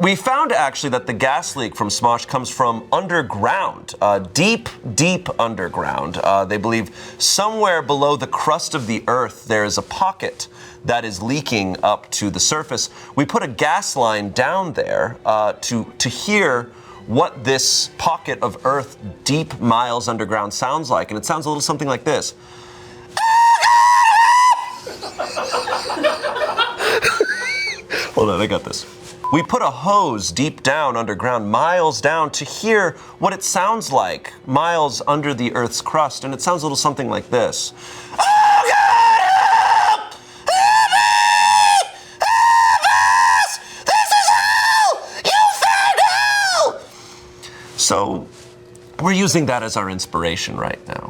We found actually that the gas leak from Smosh comes from underground, deep, deep underground. They believe somewhere below the crust of the Earth there is a pocket that is leaking up to the surface. We put a gas line down there to hear what this pocket of Earth deep miles underground sounds like, and it sounds a little something like this. Hold on, I got this. We put a hose deep down underground, miles down, to hear what it sounds like, miles under the Earth's crust, and it sounds a little something like this. Oh God, help! Help me! Help us! This is hell! You found hell! So, we're using that as our inspiration right now.